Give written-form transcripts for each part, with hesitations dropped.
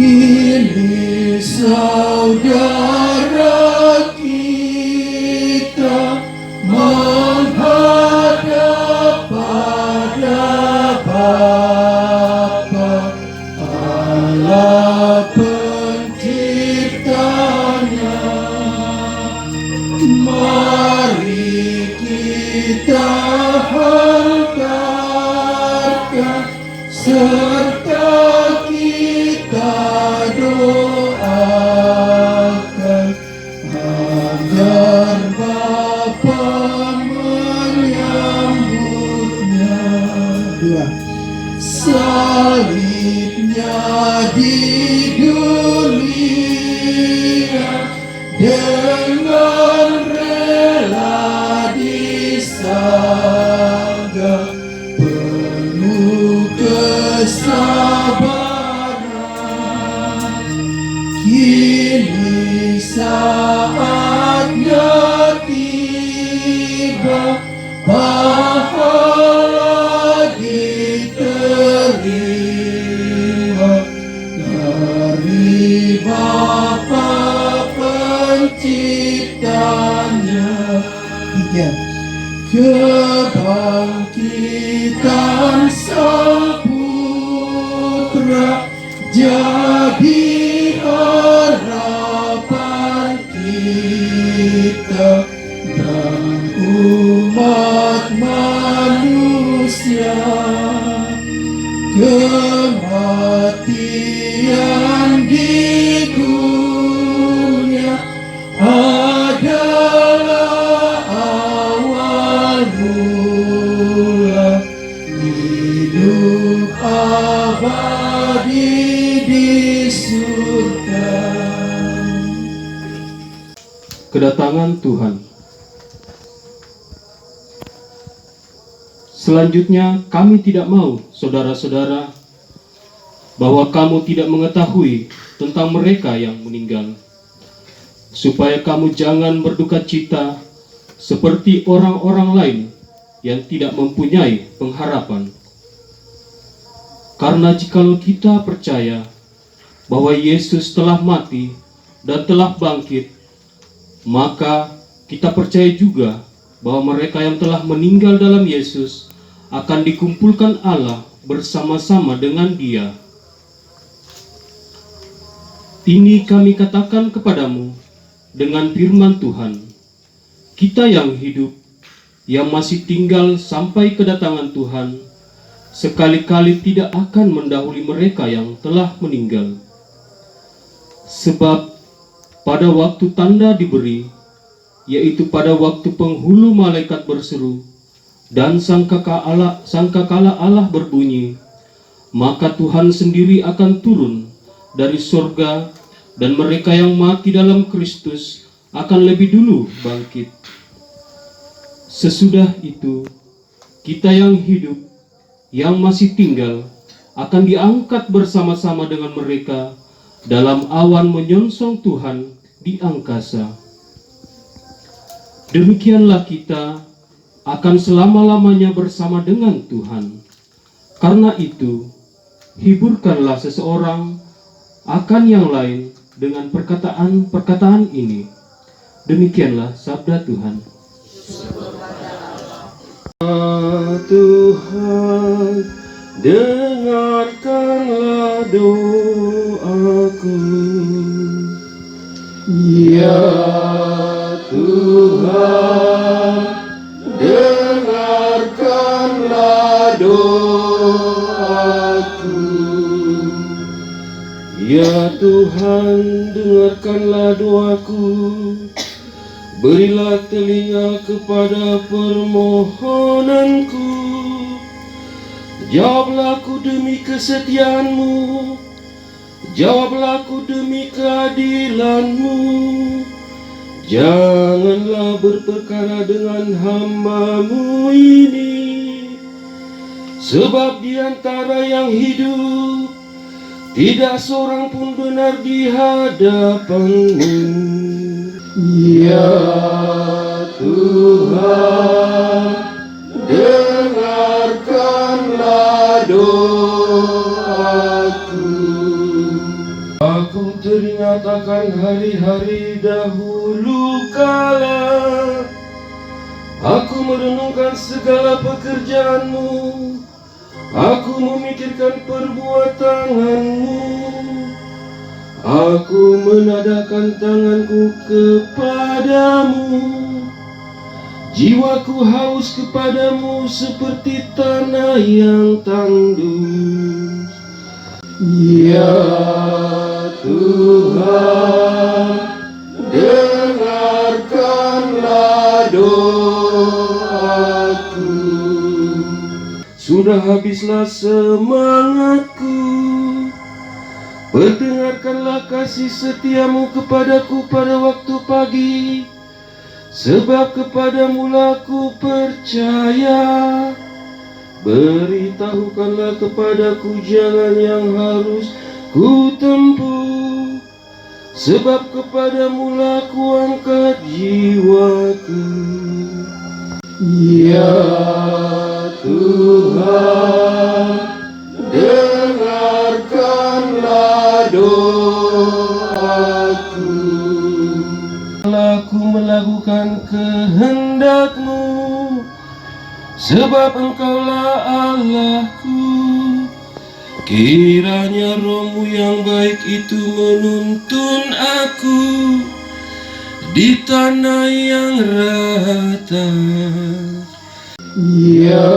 Kini saudara kita menghadap pada Bapa Allah penciptanya. Mari kita hantarkan serta kita doakan agar Bapa menyambutnya. Dua. Salibnya di dunia dengan rela disangga, penuh kesabaran. Kini saatnya tiba, pahala diterima dari Bapa penciptanya. Tiga. Kebangkitan Sang Putra jadi harapan kita dan umat manusia. Kematian di dunia adalah awal mula hidup abadi di surga. Kedatangan Tuhan. Selanjutnya, kami tidak mau, saudara-saudara, bahwa kamu tidak mengetahui tentang mereka yang meninggal, supaya kamu jangan berduka cita seperti orang-orang lain yang tidak mempunyai pengharapan. Karena jikalau kita percaya bahwa Yesus telah mati dan telah bangkit, maka kita percaya juga bahwa mereka yang telah meninggal dalam Yesus akan dikumpulkan Allah bersama-sama dengan Dia. Ini kami katakan kepadamu dengan firman Tuhan, kita yang hidup, yang masih tinggal sampai kedatangan Tuhan, sekali-kali tidak akan mendahului mereka yang telah meninggal. Sebab pada waktu tanda diberi, yaitu pada waktu penghulu malaikat berseru dan sangkakala Allah berbunyi, maka Tuhan sendiri akan turun dari surga, dan mereka yang mati dalam Kristus akan lebih dulu bangkit. Sesudah itu, kita yang hidup, yang masih tinggal, akan diangkat bersama-sama dengan mereka dalam awan menyongsong Tuhan di angkasa. Demikianlah kita akan selama-lamanya bersama dengan Tuhan. Karena itu, hiburkanlah seseorang akan yang lain dengan perkataan-perkataan ini. Demikianlah sabda Tuhan. Tuhan, dengarkanlah doaku. Ya Tuhan, dengarkanlah doaku. Ya Tuhan, dengarkanlah doaku. Berilah telinga kepada permohonanku. Jawablah aku demi kesetiaan-Mu. Jawablah aku demi keadilan-Mu. Janganlah berperkara dengan hamba-Mu ini, sebab di antara yang hidup tidak seorang pun benar di hadapan-Mu. Ya Tuhan, dengarkanlah doaku. teringat akan hari-hari dahulu kala. Aku merenungkan segala pekerjaanmu, aku memikirkan perbuatanmu. Aku menadahkan tanganku kepadamu, jiwaku haus kepadamu seperti tanah yang tandus. Ya Tuhan, dengarkanlah doaku. Sudah habislah semangatku, perdengarkanlah kasih setiamu kepadaku pada waktu pagi, sebab kepadamu aku percaya. Beritahukanlah kepadaku jalan yang harus ku tempuh, sebab kepadamu aku angkat jiwaku. Ya Tuhan, dengarkanlah doaku. Aku melakukan kehendak-Mu, sebab Engkaulah Allahku. Kiranya Roh-Mu yang baik itu menuntun aku di tanah yang rata. Ya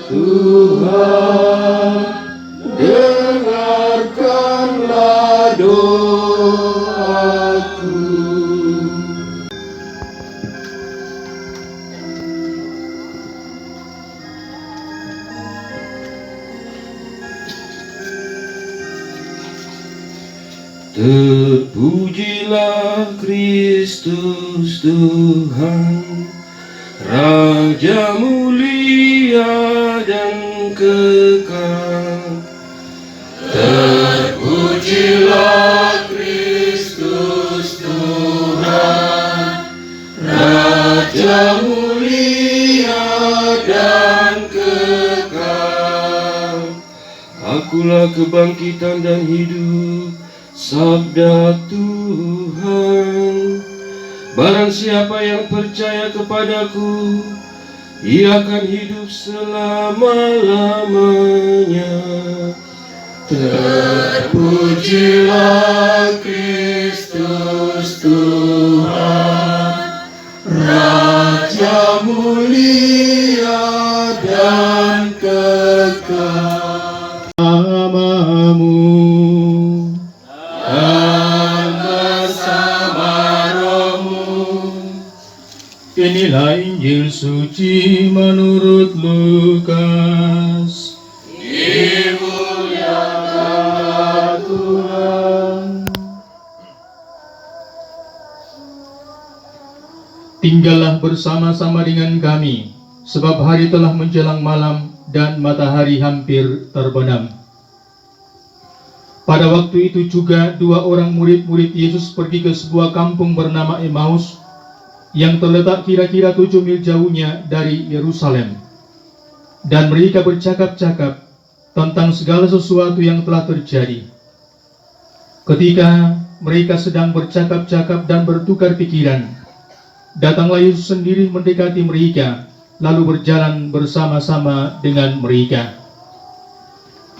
Tuhan, dengarkanlah doaku. Terpujilah Kristus Tuhan, Raja mulia dan kekal. Terpujilah Kristus Tuhan, Raja mulia dan kekal. Akulah kebangkitan dan hidup, sabda Tuhan. Barang siapa yang percaya kepadaku, ia akan hidup selama-lamanya. Terpujilah Kristus Tuhan, Raja mulia dan kekal. Namamu dan bersama Roh-Mu. Inilah Injil suci menurut Lukas. Dimuliakanlah Tuhan. Tinggallah bersama-sama dengan kami, sebab hari telah menjelang malam dan matahari hampir terbenam. Pada waktu itu juga dua orang murid-murid Yesus pergi ke sebuah kampung bernama Emmaus, yang terletak kira-kira 7 mil jauhnya dari Yerusalem. Dan mereka bercakap-cakap tentang segala sesuatu yang telah terjadi. Ketika mereka sedang bercakap-cakap dan bertukar pikiran, datanglah Yesus sendiri mendekati mereka, lalu berjalan bersama-sama dengan mereka.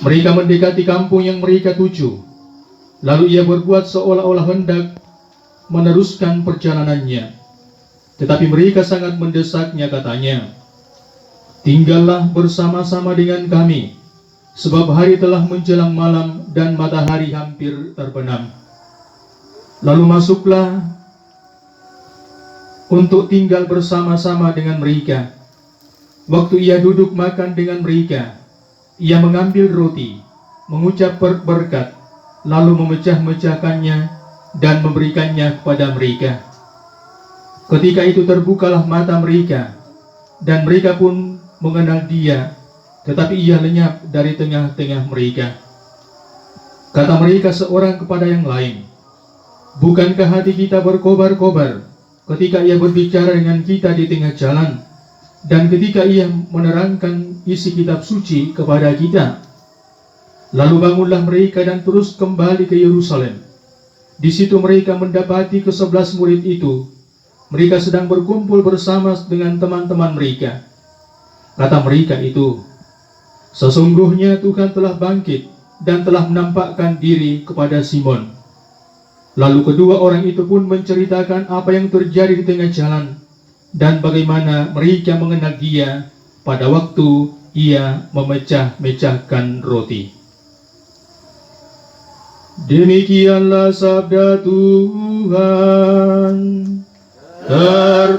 Mereka mendekati kampung yang mereka tuju. Lalu ia berbuat seolah-olah hendak meneruskan perjalanannya. Tetapi mereka sangat mendesaknya, katanya, "Tinggallah bersama-sama dengan kami, sebab hari telah menjelang malam dan matahari hampir terbenam." Lalu masuklah untuk tinggal bersama-sama dengan mereka. Waktu ia duduk makan dengan mereka, ia mengambil roti, mengucap berkat, lalu memecah-mecahkannya dan memberikannya kepada mereka. Ketika itu terbukalah mata mereka, dan mereka pun mengenal dia, tetapi ia lenyap dari tengah-tengah mereka. Kata mereka seorang kepada yang lain, "Bukankah hati kita berkobar-kobar ketika ia berbicara dengan kita di tengah jalan, dan ketika ia menerangkan isi kitab suci kepada kita?" Lalu bangunlah mereka dan terus kembali ke Yerusalem. Di situ mereka mendapati ke-11 murid itu. Mereka sedang berkumpul bersama dengan teman-teman mereka. Kata mereka itu, "Sesungguhnya Tuhan telah bangkit dan telah menampakkan diri kepada Simon." Lalu kedua orang itu pun menceritakan apa yang terjadi di tengah jalan dan bagaimana mereka mengenal Dia pada waktu Ia memecah-mecahkan roti. Demikianlah sabda Tuhan.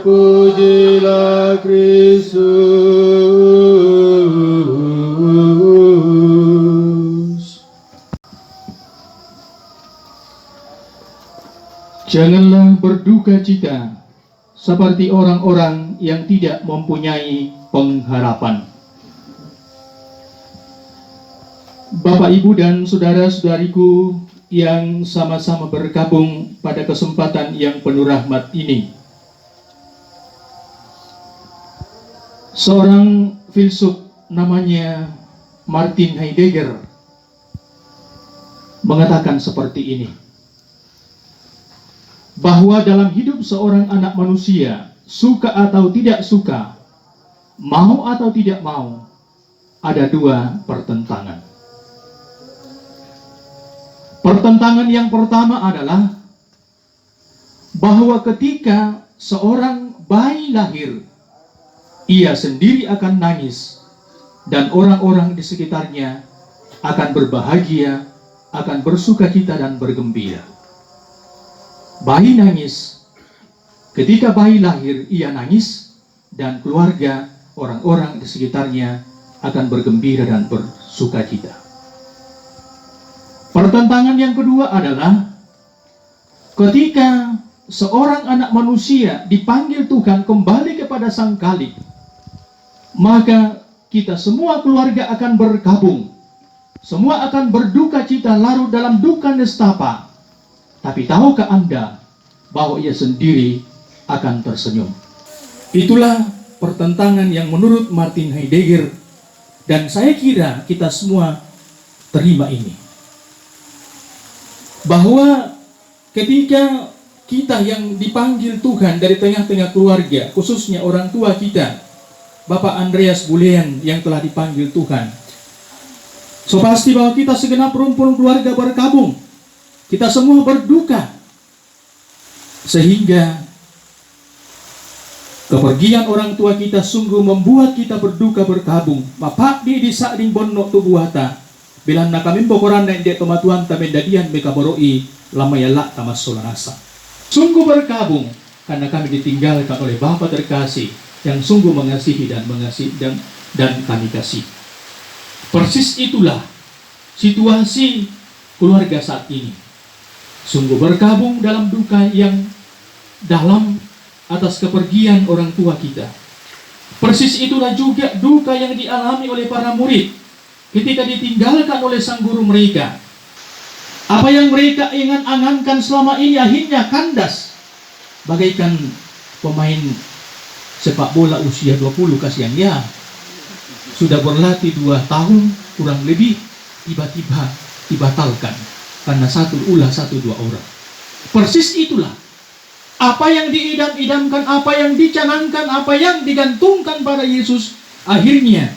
Terpujilah Kristus. Janganlah berduka cita seperti orang-orang yang tidak mempunyai pengharapan. Bapak, Ibu, dan saudara-saudariku yang sama-sama bergabung pada kesempatan yang penuh rahmat ini. Seorang filsuf namanya Martin Heidegger mengatakan seperti ini, bahwa dalam hidup seorang anak manusia, suka atau tidak suka, mau atau tidak mau, ada dua pertentangan. Pertentangan yang pertama adalah bahwa ketika seorang bayi lahir, ia sendiri akan nangis dan orang-orang di sekitarnya akan berbahagia, akan bersukacita dan bergembira. Bayi nangis, ketika bayi lahir ia nangis dan keluarga, orang-orang di sekitarnya akan bergembira dan bersukacita. Pertentangan yang kedua adalah ketika seorang anak manusia dipanggil Tuhan kembali kepada Sang Khalik, maka kita semua keluarga akan bergabung, semua akan berduka cita larut dalam duka nestapa. Tapi tahukah Anda bahwa ia sendiri akan tersenyum? Itulah pertentangan yang menurut Martin Heidegger, dan saya kira kita semua terima ini. Bahwa ketika kita yang dipanggil Tuhan dari tengah-tengah keluarga, khususnya orang tua kita, Bapak Andreas Bulean yang telah dipanggil Tuhan, so pasti bahwa kita segenap rumpun keluarga bergabung, kita semua berduka, sehingga kepergian orang tua kita sungguh membuat kita berduka bergabung. Bapak di desa ding bonno tubuhata bilang na kami bokoran na hindi pematuan tamen dadian meka boroi lamayala tamas solanasa. Sungguh berkabung karena kami ditinggalkan oleh Bapa terkasih yang sungguh mengasihi dan kami kasih. Persis itulah situasi keluarga saat ini. Sungguh berkabung dalam duka yang dalam atas kepergian orang tua kita. Persis itulah juga duka yang dialami oleh para murid ketika ditinggalkan oleh sang guru mereka. Apa yang mereka angan-angankan selama ini akhirnya kandas. Bagaikan pemain sepak bola usia 20 kasihannya. Sudah berlatih 2 tahun kurang lebih, tiba-tiba dibatalkan karena satu dua orang. Persis itulah. Apa yang diidam-idamkan, apa yang dicanangkan, apa yang digantungkan pada Yesus, akhirnya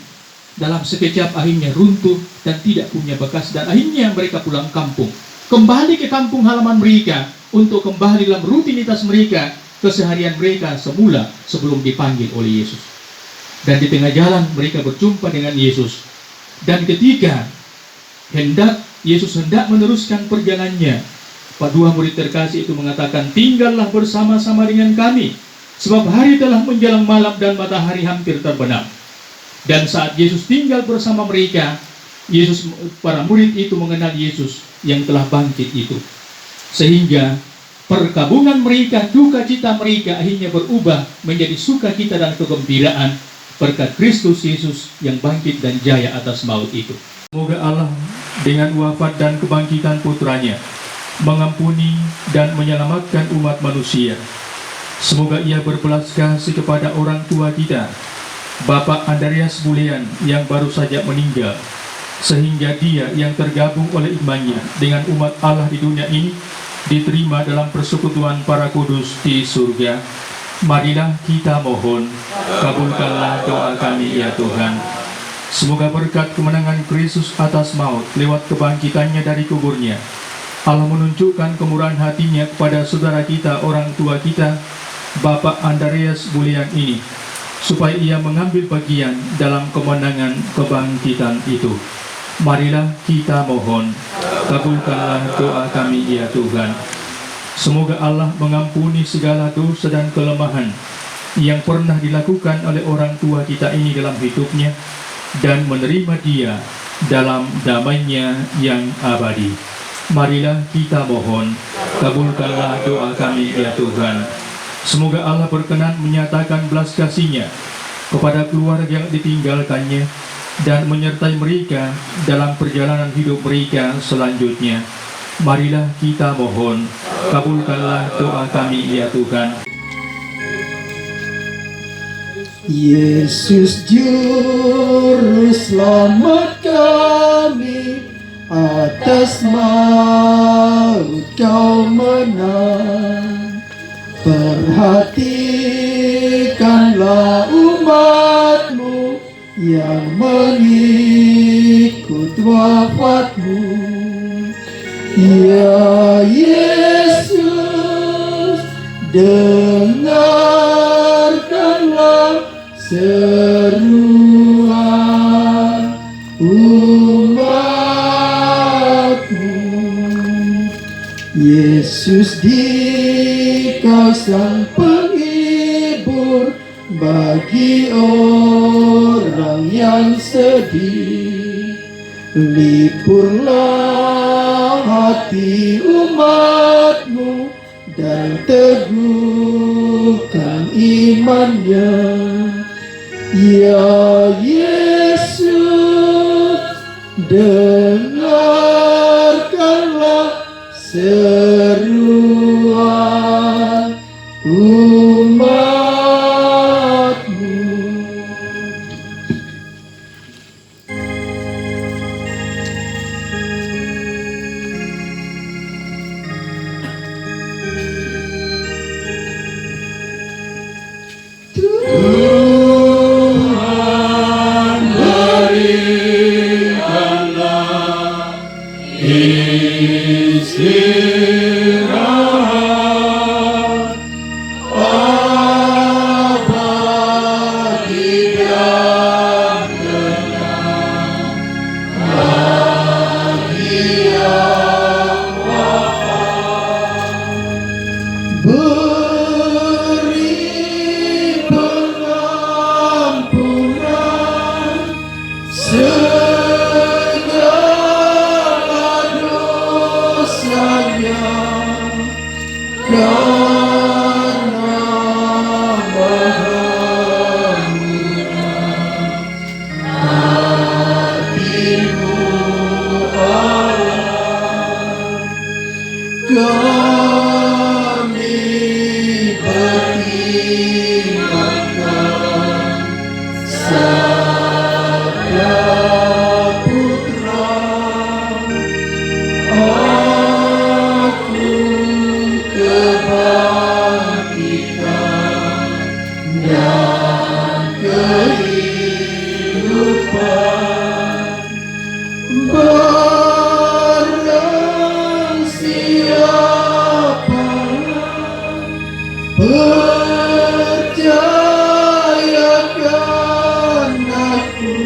dalam sekejap akhirnya runtuh dan tidak punya bekas, dan akhirnya mereka pulang kampung, kembali ke kampung halaman mereka untuk kembali dalam rutinitas mereka, keseharian mereka semula sebelum dipanggil oleh Yesus. Dan di tengah jalan mereka berjumpa dengan Yesus, dan ketika Yesus hendak meneruskan perjalanannya, kedua murid terkasih itu mengatakan, "Tinggallah bersama-sama dengan kami, sebab hari telah menjelang malam dan matahari hampir terbenam." Dan saat Yesus tinggal bersama mereka, para murid itu mengenal Yesus yang telah bangkit itu. Sehingga perkabungan mereka, duka cita mereka akhirnya berubah menjadi sukacita dan kegembiraan berkat Kristus Yesus yang bangkit dan jaya atas maut itu. Semoga Allah dengan wafat dan kebangkitan putranya mengampuni dan menyelamatkan umat manusia. Semoga Ia berbelas kasih kepada orang tua kita, Bapak Andreas Bulean yang baru saja meninggal, sehingga dia yang tergabung oleh imannya dengan umat Allah di dunia ini diterima dalam persekutuan para kudus di surga. Marilah kita mohon, kabulkanlah doa kami ya Tuhan. Semoga berkat kemenangan Kristus atas maut lewat kebangkitannya dari kuburnya, Allah menunjukkan kemurahan hatinya kepada saudara kita, orang tua kita, Bapak Andreas Bulian ini, supaya ia mengambil bagian dalam kemenangan kebangkitan itu. Marilah kita mohon, kabulkanlah doa kami ya Tuhan. Semoga Allah mengampuni segala dosa dan kelemahan yang pernah dilakukan oleh orang tua kita ini dalam hidupnya, dan menerima dia dalam damainya yang abadi. Marilah kita mohon, kabulkanlah doa kami ya Tuhan. Semoga Allah berkenan menyatakan belas kasih-Nya kepada keluarga yang ditinggalkannya dan menyertai mereka dalam perjalanan hidup mereka selanjutnya. Marilah kita mohon, kabulkanlah doa kami ya Tuhan. Yesus Juru Selamat kami, atas maut Kau menang. Perhatikanlah umat-Mu yang mengikut wafat-Mu. Ya Yesus, dengarkanlah seruan umat-Mu. Yesus, Dikau sang penghibur bagi orang yang sedih. Lipurlah hati umat-Mu dan teguhkan imannya. Ya Yesus, dengarkanlah seruan umat-Mu. Tuhan berikanlah istirahat abadi dan tenang bagi yang wafat. Beri pengampunan segala dosanya, karena Maha Murah hati-Mu Allah. Kami berimankan Sabda Putra, aku kebangkitan dan kehidupan. Barang siapa percayakan aku,